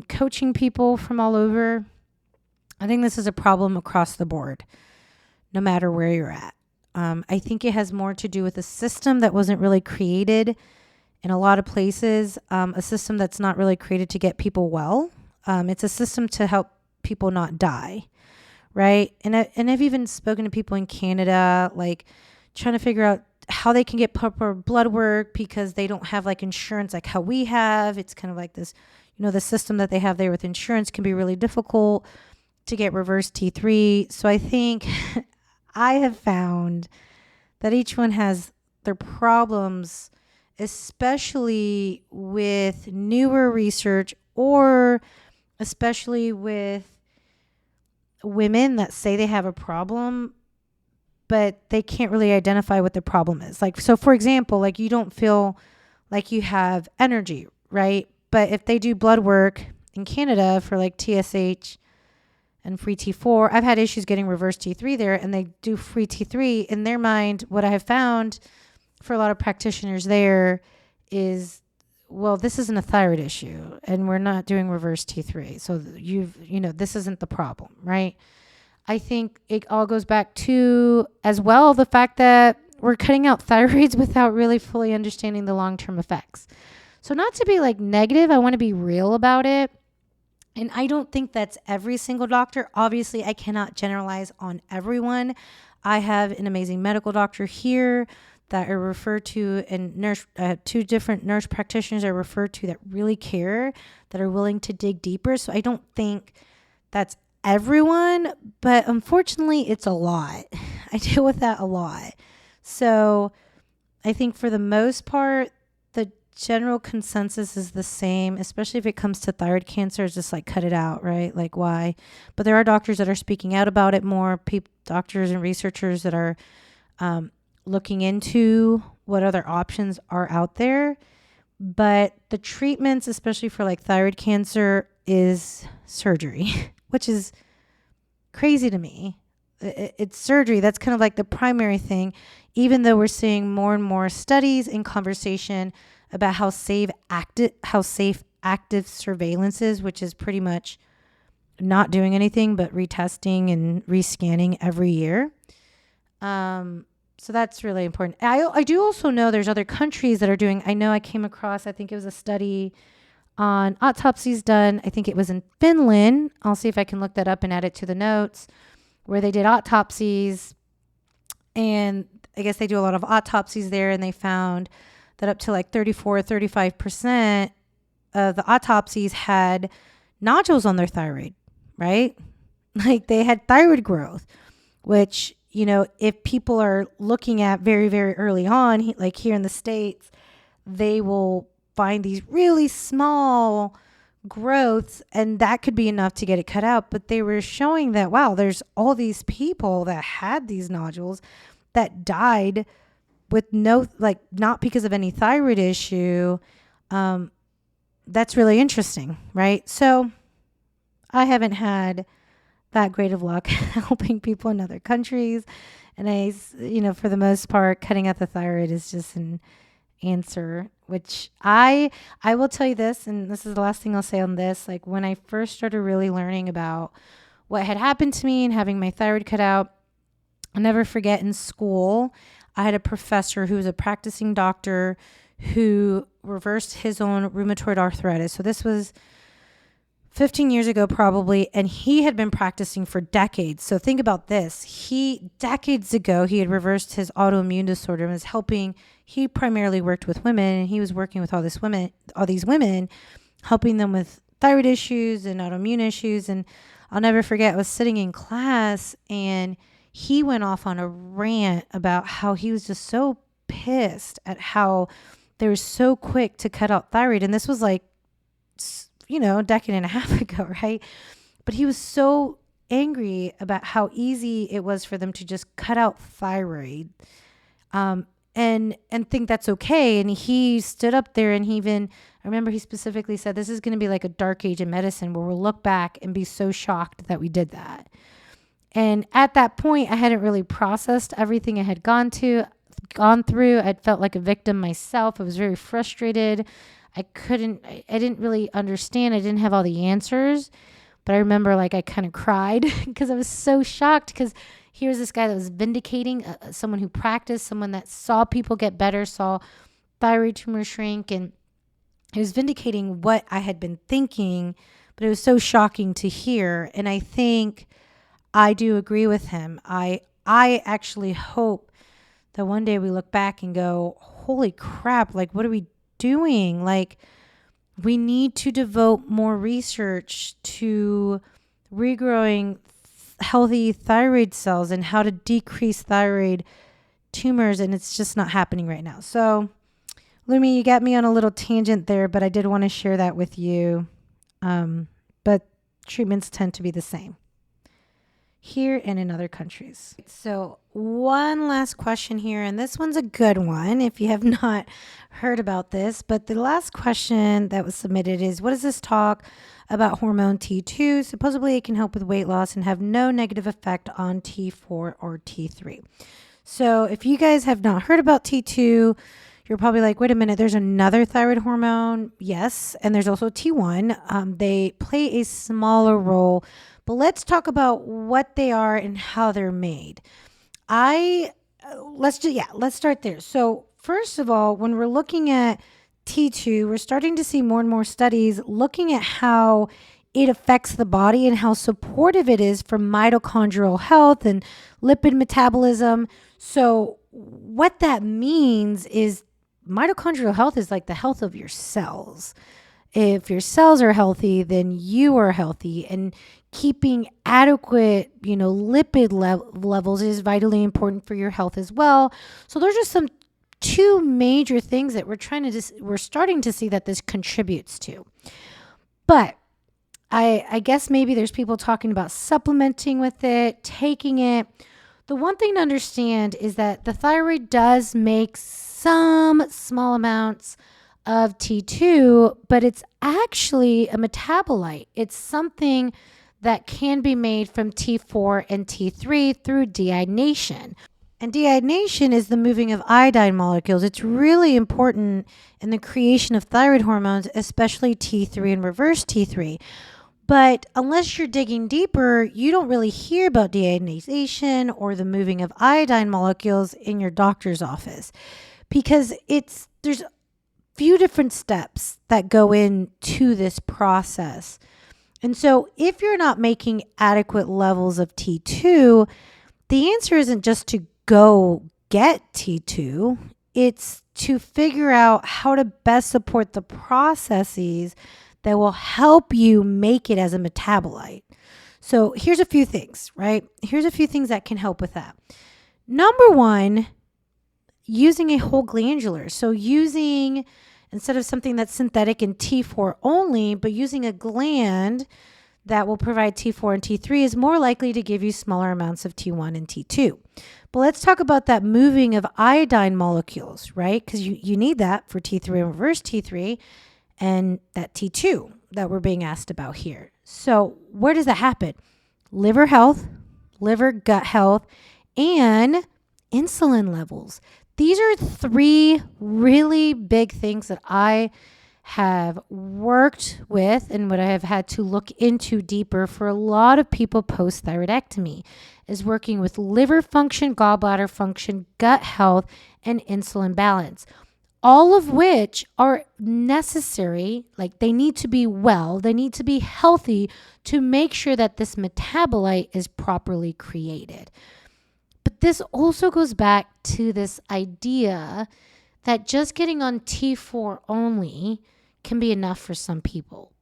coaching people from all over, I think this is a problem across the board, no matter where you're at. I think it has more to do with a system that wasn't really created in a lot of places, a system that's not really created to get people well. It's a system to help people not die, right? And I've even spoken to people in Canada, like trying to figure out how they can get proper blood work because they don't have like insurance like how we have. It's kind of like this, the system that they have there with insurance can be really difficult to get reverse T3. So I think I have found that each one has their problems, especially with newer research, or especially with women that say they have a problem, but they can't really identify what the problem is. Like, so for example, like you don't feel like you have energy, right? But if they do blood work in Canada for like TSH and free T4, I've had issues getting reverse T3 there, and they do free T3. In their mind, what I have found for a lot of practitioners there is, well, this isn't a thyroid issue and we're not doing reverse T3. So this isn't the problem, right? I think it all goes back to as well the fact that we're cutting out thyroids without really fully understanding the long-term effects. So not to be like negative, I want to be real about it. And I don't think that's every single doctor. Obviously, I cannot generalize on everyone. I have an amazing medical doctor here that are referred to, and two different nurse practitioners are referred to that really care, that are willing to dig deeper. So I don't think that's everyone, but unfortunately, it's a lot. I deal with that a lot. So I think for the most part, the general consensus is the same, especially if it comes to thyroid cancer. It's just like cut it out, right? Like why? But there are doctors that are speaking out about it more, doctors and researchers that are looking into what other options are out there. But the treatments, especially for like thyroid cancer, is surgery, which is crazy to me. It's surgery. That's kind of like the primary thing, even though we're seeing more and more studies and conversation about how safe active surveillance is, which is pretty much not doing anything but retesting and rescanning every year. So that's really important. I do also know there's other countries that are doing, I know I came across, I think it was a study on autopsies done. I think it was in Finland. I'll see if I can look that up and add it to the notes, where they did autopsies. And I guess they do a lot of autopsies there, and they found that up to like 35% of the autopsies had nodules on their thyroid, right? Like they had thyroid growth, which, if people are looking at very, very early on, like here in the States, they will find these really small growths, and that could be enough to get it cut out. But they were showing that, wow, there's all these people that had these nodules that died with not because of any thyroid issue. That's really interesting, right? So I haven't had that great of luck helping people in other countries. And for the most part, cutting out the thyroid is just an answer, which I will tell you this, and this is the last thing I'll say on this. Like when I first started really learning about what had happened to me and having my thyroid cut out, I'll never forget in school, I had a professor who was a practicing doctor who reversed his own rheumatoid arthritis. So this was 15 years ago probably, and he had been practicing for decades. So think about this. Decades ago, he had reversed his autoimmune disorder and was helping. He primarily worked with women, and he was working with all these women, helping them with thyroid issues and autoimmune issues. And I'll never forget, I was sitting in class, and he went off on a rant about how he was just so pissed at how they were so quick to cut out thyroid. And this was like, a decade and a half ago, right? But he was so angry about how easy it was for them to just cut out thyroid, and think that's okay. And he stood up there, and I remember he specifically said, this is going to be like a dark age in medicine where we'll look back and be so shocked that we did that. And at that point, I hadn't really processed everything I had gone through. I felt like a victim myself. I was very frustrated. I didn't really understand. I didn't have all the answers, but I remember like I kind of cried because I was so shocked, because here's this guy that was vindicating someone who practiced, someone that saw people get better, saw thyroid tumor shrink, and he was vindicating what I had been thinking, but it was so shocking to hear. And I think I do agree with him. I actually hope that one day we look back and go, holy crap, like what are we doing? Like we need to devote more research to regrowing healthy thyroid cells and how to decrease thyroid tumors, and it's just not happening right now. So Lumi, you got me on a little tangent there, but I did want to share that with you. But treatments tend to be the same. here and in other countries. So one last question here, and this one's a good one if you have not heard about this, but the last question that was submitted is, what does this talk about hormone T2? Supposedly it can help with weight loss and have no negative effect on T4 or T3. So if you guys have not heard about T2, you're probably like, wait a minute, there's another thyroid hormone. Yes. And there's also T1. They play a smaller role, but let's talk about what they are and how they're made. Let's start there. So first of all, when we're looking at T2, we're starting to see more and more studies looking at how it affects the body and how supportive it is for mitochondrial health and lipid metabolism. So what that means is mitochondrial health is like the health of your cells. If your cells are healthy, then you are healthy, and keeping adequate, lipid levels is vitally important for your health as well. So those are two major things that we're starting to see that this contributes to. But I guess maybe there's people talking about supplementing with it, taking it. The one thing to understand is that the thyroid does make some small amounts of T2, but it's actually a metabolite. It's something that can be made from T4 and T3 through deiodination. And deiodination is the moving of iodine molecules. It's really important in the creation of thyroid hormones, especially T3 and reverse T3. But unless you're digging deeper, you don't really hear about deiodination or the moving of iodine molecules in your doctor's office, because there's few different steps that go into this process. And so if you're not making adequate levels of T2, the answer isn't just to go get T2. It's to figure out how to best support the processes that will help you make it as a metabolite. So here's a few things, right? Here's a few things that can help with that. Number one, using a whole glandular. So instead of something that's synthetic in T4 only, but using a gland that will provide T4 and T3 is more likely to give you smaller amounts of T1 and T2. But let's talk about that moving of iodine molecules, right? Because you need that for T3 and reverse T3 and that T2 that we're being asked about here. So where does that happen? Liver health, liver gut health, and insulin levels. These are three really big things that I have worked with and what I have had to look into deeper for a lot of people post-thyroidectomy is working with liver function, gallbladder function, gut health, and insulin balance. All of which are necessary, like they need to be they need to be healthy to make sure that this metabolite is properly created. But this also goes back to this idea that just getting on T4 only can be enough for some people.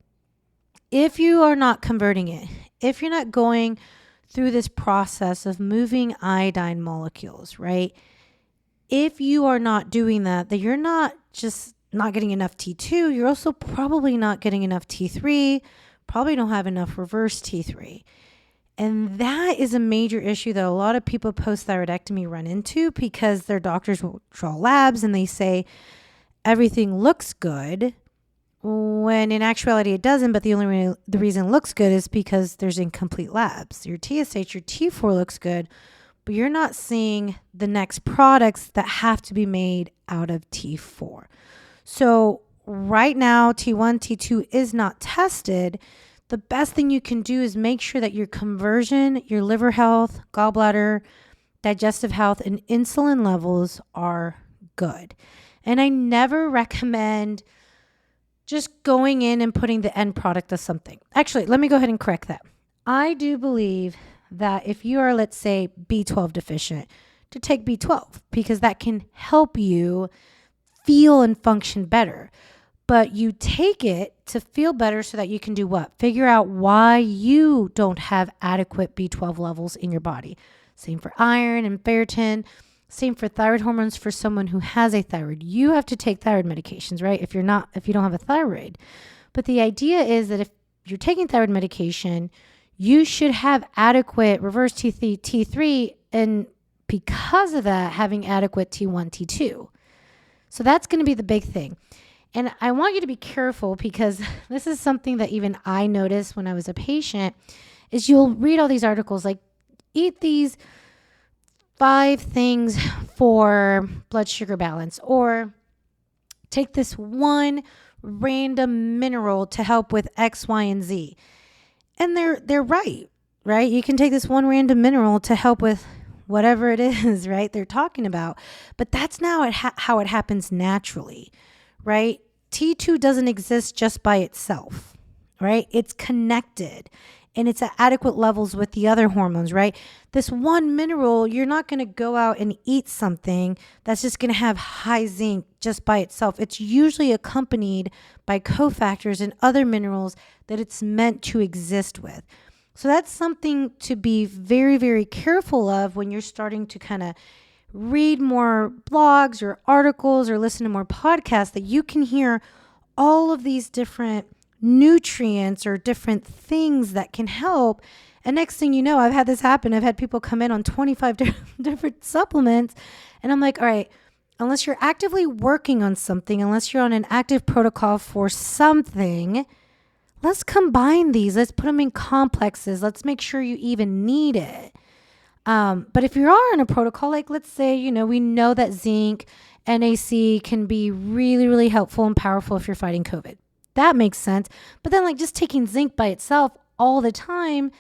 If you are not converting it, if you're not going through this process of moving iodine molecules, right? If you are not doing that, then you're not just not getting enough T2, you're also probably not getting enough T3, probably don't have enough reverse T3. And that is a major issue that a lot of people post-thyroidectomy run into because their doctors will draw labs and they say everything looks good, when in actuality it doesn't, but the reason it looks good is because there's incomplete labs. Your TSH, your T4 looks good, but you're not seeing the next products that have to be made out of T4. So right now, T1, T2 is not tested. The best thing you can do is make sure that your conversion, your liver health, gallbladder, digestive health, and insulin levels are good. And I never recommend just going in and putting the end product of something. Actually, let me go ahead and correct that. I do believe that if you are, let's say, B12 deficient, to take B12 because that can help you feel and function better. But you take it to feel better so that you can do what? Figure out why you don't have adequate B12 levels in your body. Same for iron and ferritin. Same for thyroid hormones for someone who has a thyroid. You have to take thyroid medications, right? If you don't have a thyroid. But the idea is that if you're taking thyroid medication, you should have adequate reverse T3, and because of that, having adequate T1, T2. So that's going to be the big thing. And I want you to be careful, because this is something that even I noticed when I was a patient, is you'll read all these articles like, eat these 5 things for blood sugar balance, or take this one random mineral to help with X, Y, and Z. And they're right? You can take this one random mineral to help with whatever it is, right? They're talking about, but that's now how it happens naturally, right? T2 doesn't exist just by itself, right? It's connected, and it's at adequate levels with the other hormones, right? This one mineral, you're not going to go out and eat something that's just going to have high zinc just by itself. It's usually accompanied by cofactors and other minerals that it's meant to exist with. So that's something to be very, very careful of when you're starting to kind of read more blogs or articles or listen to more podcasts, that you can hear all of these different nutrients or different things that can help. And next thing you know, I've had this happen. I've had people come in on 25 different supplements. And I'm like, all right, unless you're actively working on something, unless you're on an active protocol for something, let's combine these. Let's put them in complexes. Let's make sure you even need it. But if you are on a protocol, like let's say, we know that zinc, NAC can be really, really helpful and powerful if you're fighting COVID. That makes sense. But then like just taking zinc by itself all the time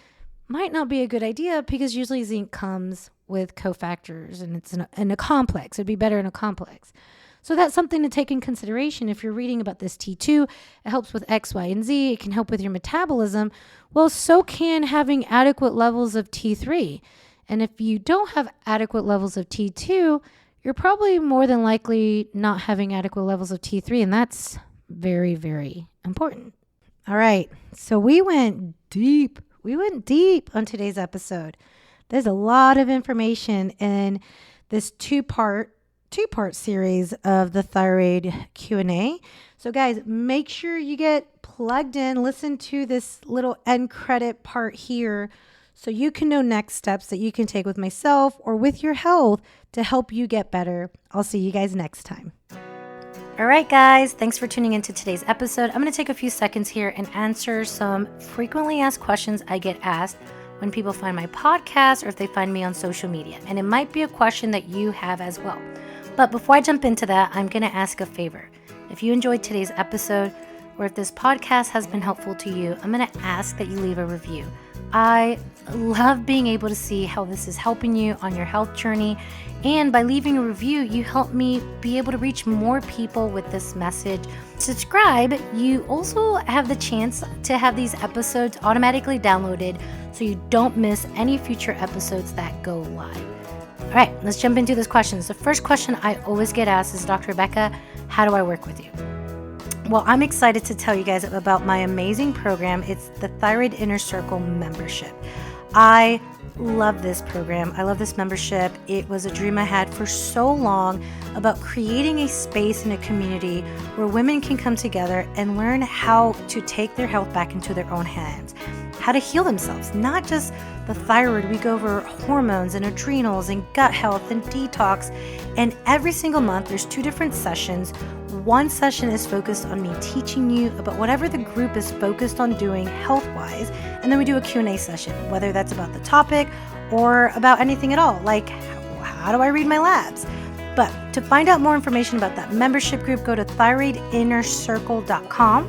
might not be a good idea, because usually zinc comes with cofactors and it's in a complex. It'd be better in a complex. So that's something to take in consideration. If you're reading about this T2, it helps with X, Y, and Z. It can help with your metabolism. Well, so can having adequate levels of T3. And if you don't have adequate levels of T2, you're probably more than likely not having adequate levels of T3. And that's very, very important. All right. So we went deep. On today's episode. There's a lot of information in this two-part series of the thyroid Q&A. So guys, make sure you get plugged in, listen to this little end credit part here, so you can know next steps that you can take with myself or with your health to help you get better. I'll see you guys next time. All right, guys, thanks for tuning into today's episode. I'm going to take a few seconds here and answer some frequently asked questions I get asked when people find my podcast or if they find me on social media. And it might be a question that you have as well. But before I jump into that, I'm going to ask a favor. If you enjoyed today's episode, or if this podcast has been helpful to you, I'm going to ask that you leave a review. I love being able to see how this is helping you on your health journey. And by leaving a review, you help me be able to reach more people with this message. Subscribe. You also have the chance to have these episodes automatically downloaded so you don't miss any future episodes that go live. All right, let's jump into these questions. The first question I always get asked is, Dr. Rebecca, how do I work with you? Well, I'm excited to tell you guys about my amazing program. It's the Thyroid Inner Circle membership. I love this program. I love this membership. It was a dream I had for so long about creating a space and a community where women can come together and learn how to take their health back into their own hands, how to heal themselves, not just the thyroid. We go over hormones and adrenals and gut health and detox. And every single month, there's 2 different sessions. One session is focused on me teaching you about whatever the group is focused on doing health-wise. And then we do a Q&A session, whether that's about the topic or about anything at all, like how do I read my labs? But to find out more information about that membership group, go to thyroidinnercircle.com.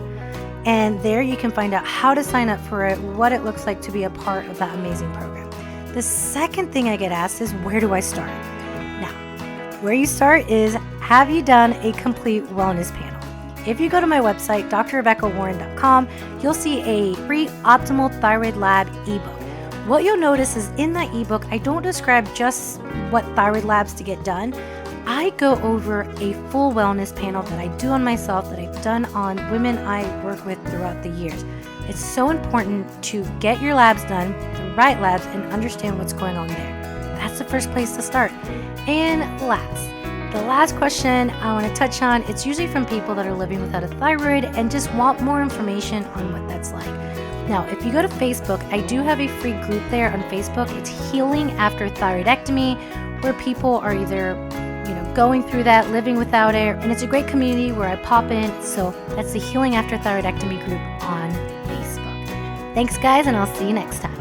And there you can find out how to sign up for it, what it looks like to be a part of that amazing program. The second thing I get asked is, where do I start? Now, where you start is, have you done a complete wellness panel? If you go to my website, drrebeccawarren.com, you'll see a free Optimal Thyroid Lab ebook. What you'll notice is in that ebook, I don't describe just what thyroid labs to get done. I go over a full wellness panel that I do on myself, that I've done on women I work with throughout the years. It's so important to get your labs done, the right labs, and understand what's going on there. That's the first place to start. And last, The last question I want to touch on, it's usually from people that are living without a thyroid and just want more information on what that's like. Now, if you go to Facebook, I do have a free group there on Facebook. It's Healing After Thyroidectomy, where people are either going through that, living without it, and it's a great community where I pop in. So that's the Healing After Thyroidectomy group on Facebook. Thanks, guys, and I'll see you next time.